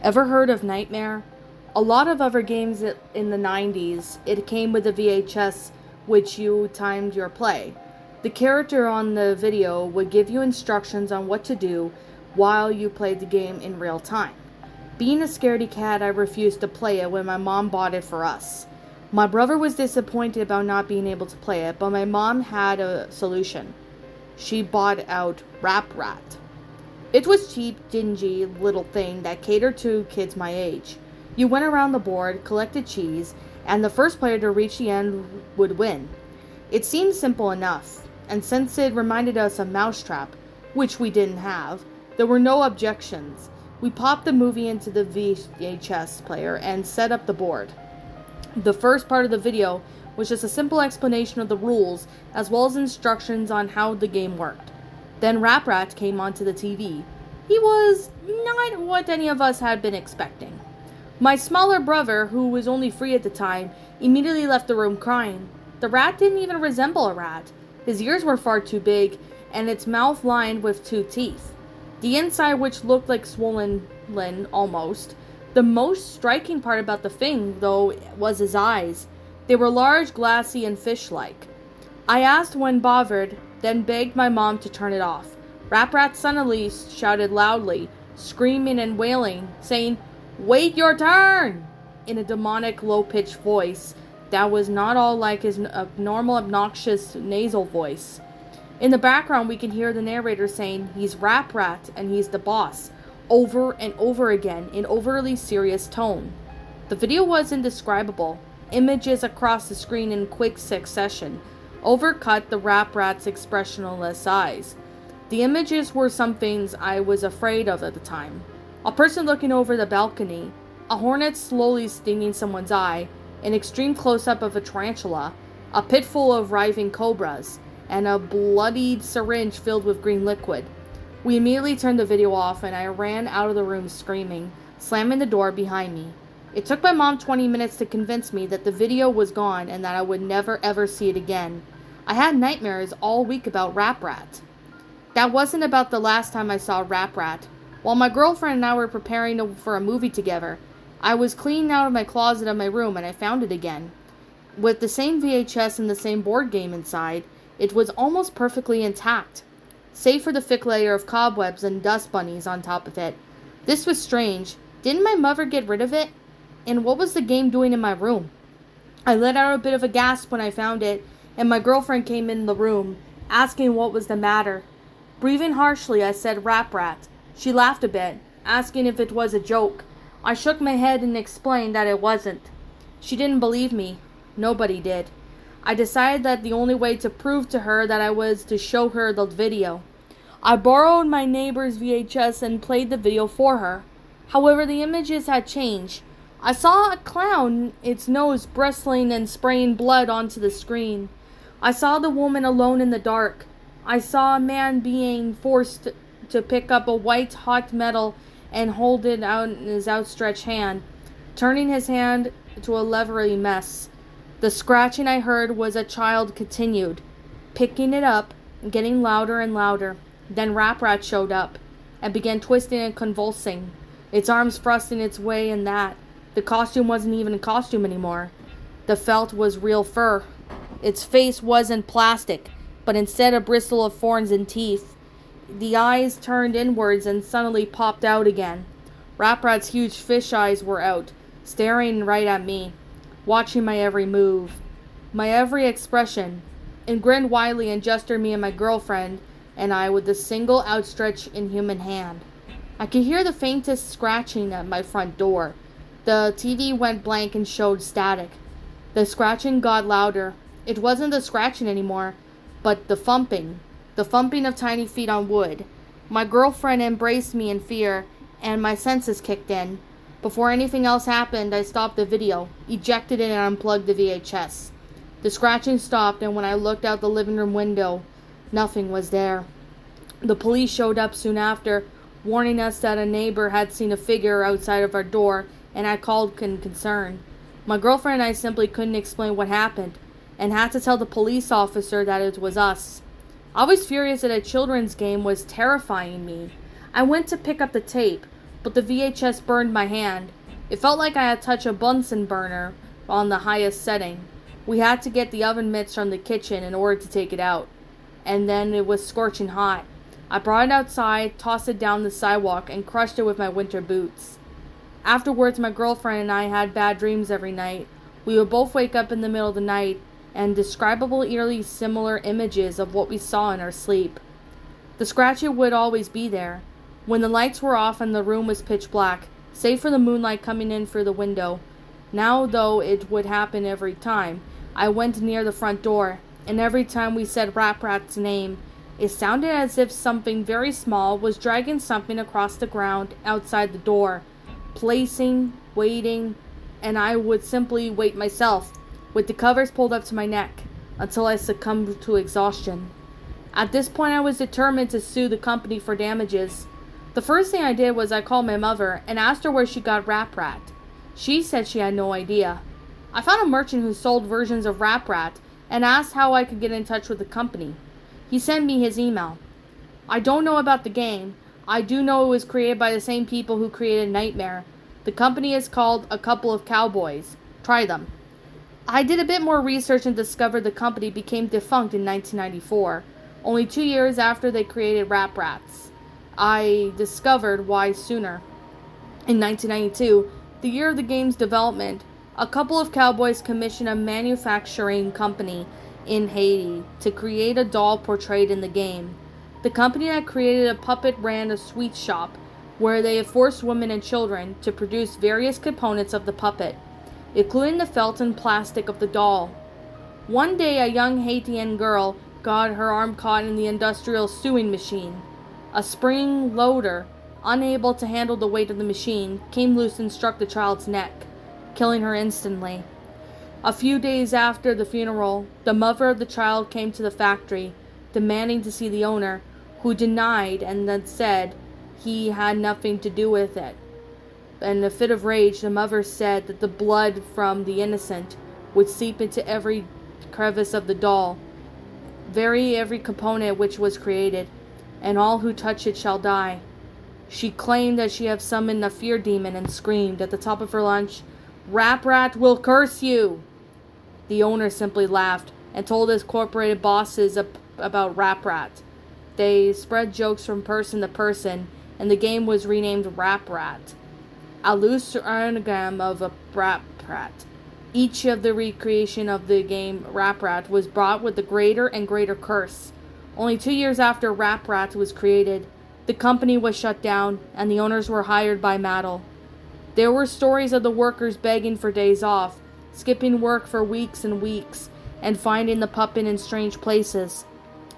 Ever heard of Nightmare? A lot of other games in the 90s, it came with a VHS which you timed your play. The character on the video would give you instructions on what to do while you played the game in real time. Being a scaredy cat, I refused to play it when my mom bought it for us. My brother was disappointed about not being able to play it, but my mom had a solution. She bought out Rat. It was cheap, dingy little thing that catered to kids my age. You went around the board, collected cheese, and the first player to reach the end would win. It seemed simple enough, and since it reminded us of Mousetrap, which we didn't have, there were no objections. We popped the movie into the VHS player and set up the board. The first part of the video was just a simple explanation of the rules, as well as instructions on how the game worked. Then Rat came onto the TV. He was not what any of us had been expecting. My smaller brother, who was only 3 at the time, immediately left the room crying. The rat didn't even resemble a rat. His ears were far too big, and its mouth lined with 2 teeth. The inside, which looked like swollen almost. The most striking part about the thing, though, was his eyes. They were large, glassy, and fish-like. I asked when bothered, then begged my mom to turn it off. Rat suddenly shouted loudly, screaming and wailing, saying, "Wait your turn!" in a demonic, low-pitched voice that was not all like his normal, obnoxious, nasal voice. In the background, we can hear the narrator saying, "He's Rat and he's the boss," over and over again in overly serious tone. The video was indescribable. Images across the screen in quick succession overcut the Rat's expressionless eyes. The images were some things I was afraid of at the time. A person looking over the balcony, a hornet slowly stinging someone's eye, an extreme close-up of a tarantula, a pit full of writhing cobras, and a bloodied syringe filled with green liquid. We immediately turned the video off and I ran out of the room screaming, slamming the door behind me. It took my mom 20 minutes to convince me that the video was gone and that I would never ever see it again. I had nightmares all week about Rat. That wasn't about the last time I saw Rat. While my girlfriend and I were preparing for a movie together, I was cleaning out of my closet of my room and I found it again. With the same VHS and the same board game inside, it was almost perfectly intact, save for the thick layer of cobwebs and dust bunnies on top of it. This was strange. Didn't my mother get rid of it? And what was the game doing in my room? I let out a bit of a gasp when I found it, and my girlfriend came in the room, asking what was the matter. Breathing harshly, I said Rat. She laughed a bit, asking if it was a joke. I shook my head and explained that it wasn't. She didn't believe me. Nobody did. I decided that the only way to prove to her that I was to show her the video. I borrowed my neighbor's VHS and played the video for her. However, the images had changed. I saw a clown, its nose bristling and spraying blood onto the screen. I saw the woman alone in the dark. I saw a man being forced to pick up a white hot metal and hold it out in his outstretched hand, turning his hand to a leathery mess. The scratching I heard was a child continued, picking it up, getting louder and louder. Then Rat showed up and began twisting and convulsing, its arms thrusting its way in that. The costume wasn't even a costume anymore. The felt was real fur. Its face wasn't plastic, but instead a bristle of thorns and teeth. The eyes turned inwards and suddenly popped out again. Rat's huge fish eyes were out, staring right at me, watching my every move, my every expression, and grinned widely and gestured me and my girlfriend and I with a single outstretched inhuman hand. I could hear the faintest scratching at my front door. The TV went blank and showed static. The scratching got louder. It wasn't the scratching anymore, but the thumping of tiny feet on wood. My girlfriend embraced me in fear, and my senses kicked in. Before anything else happened, I stopped the video, ejected it, and unplugged the VHS. The scratching stopped, and when I looked out the living room window, nothing was there. The police showed up soon after, warning us that a neighbor had seen a figure outside of our door, and I called in concern. My girlfriend and I simply couldn't explain what happened, and had to tell the police officer that it was us. I was furious that a children's game was terrifying me. I went to pick up the tape, but the VHS burned my hand. It felt like I had touched a Bunsen burner on the highest setting. We had to get the oven mitts from the kitchen in order to take it out. And then it was scorching hot. I brought it outside, tossed it down the sidewalk, and crushed it with my winter boots. Afterwards, my girlfriend and I had bad dreams every night. We would both wake up in the middle of the night and describable, eerily similar images of what we saw in our sleep. The scratching would always be there. When the lights were off and the room was pitch black, save for the moonlight coming in through the window. Now, though it would happen every time, I went near the front door, and every time we said Rat's name, it sounded as if something very small was dragging something across the ground outside the door, placing, waiting, and I would simply wait myself, with the covers pulled up to my neck, until I succumbed to exhaustion. At this point, I was determined to sue the company for damages. The first thing I did was I called my mother and asked her where she got Rat. She said she had no idea. I found a merchant who sold versions of Rat and asked how I could get in touch with the company. He sent me his email. I don't know about the game. I do know it was created by the same people who created Nightmare. The company is called A Couple of Cowboys. Try them. I did a bit more research and discovered the company became defunct in 1994, only 2 years after they created Rats. I discovered why sooner. In 1992, the year of the game's development, A Couple of Cowboys commissioned a manufacturing company in Haiti to create a doll portrayed in the game. The company that created a puppet ran a sweet shop where they forced women and children to produce various components of the puppet, including the felt and plastic of the doll. One day, a young Haitian girl got her arm caught in the industrial sewing machine. A spring loader, unable to handle the weight of the machine, came loose and struck the child's neck, killing her instantly. A few days after the funeral, the mother of the child came to the factory, demanding to see the owner, who denied and then said he had nothing to do with it. In a fit of rage, the mother said that the blood from the innocent would seep into every crevice of the doll, every component which was created, and all who touch it shall die. She claimed that she had summoned a fear demon and screamed at the top of her lungs, Rat will curse you! The owner simply laughed and told his corporate bosses about Rat. They spread jokes from person to person, and the game was renamed Rat, a loose anagram of a Rat. Each of the recreation of the game Rat was brought with a greater and greater curse. Only 2 years after Rat was created, the company was shut down, and the owners were hired by Mattel. There were stories of the workers begging for days off, skipping work for weeks and weeks, and finding the puppet in strange places.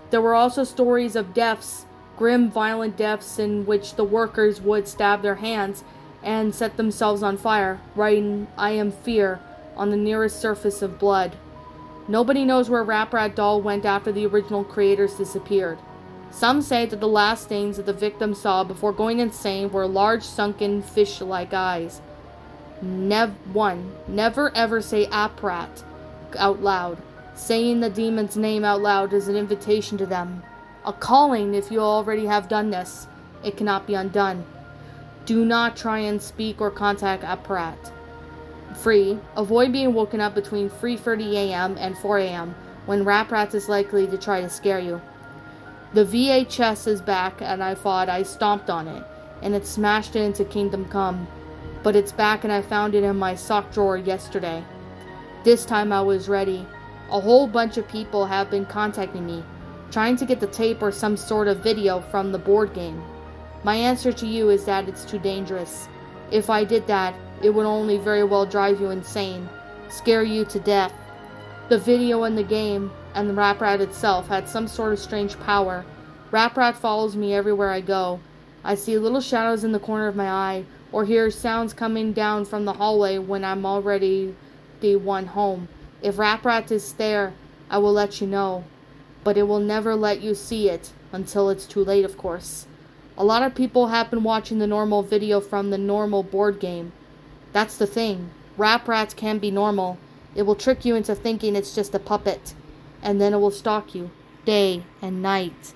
There were also stories of deaths, grim, violent deaths in which the workers would stab their hands and set themselves on fire, writing, I am fear, on the nearest surface of blood. Nobody knows where Rat doll went after the original creators disappeared. Some say that the last things that the victim saw before going insane were large, sunken, fish-like eyes. Never ever say Rat out loud. Saying the demon's name out loud is an invitation to them. A calling if you already have done this. It cannot be undone. Do not try and speak or contact Rat. Avoid being woken up between 3:30 a.m. and 4 a.m. when Rat is likely to try to scare you. The VHS is back, and I thought I stomped on it, and it smashed it into Kingdom Come. But it's back, and I found it in my sock drawer yesterday. This time I was ready. A whole bunch of people have been contacting me, trying to get the tape or some sort of video from the board game. My answer to you is that it's too dangerous. If I did that, it would only very well drive you insane, scare you to death. The video in the game and the Rat itself had some sort of strange power. Rat follows me everywhere I go. I see little shadows in the corner of my eye, or hear sounds coming down from the hallway when I'm already the one home. If Rat is there, I will let you know. But it will never let you see it, until it's too late, of course. A lot of people have been watching the normal video from the normal board game. That's the thing. Rat can be normal. It will trick you into thinking it's just a puppet. And then it will stalk you, day and night.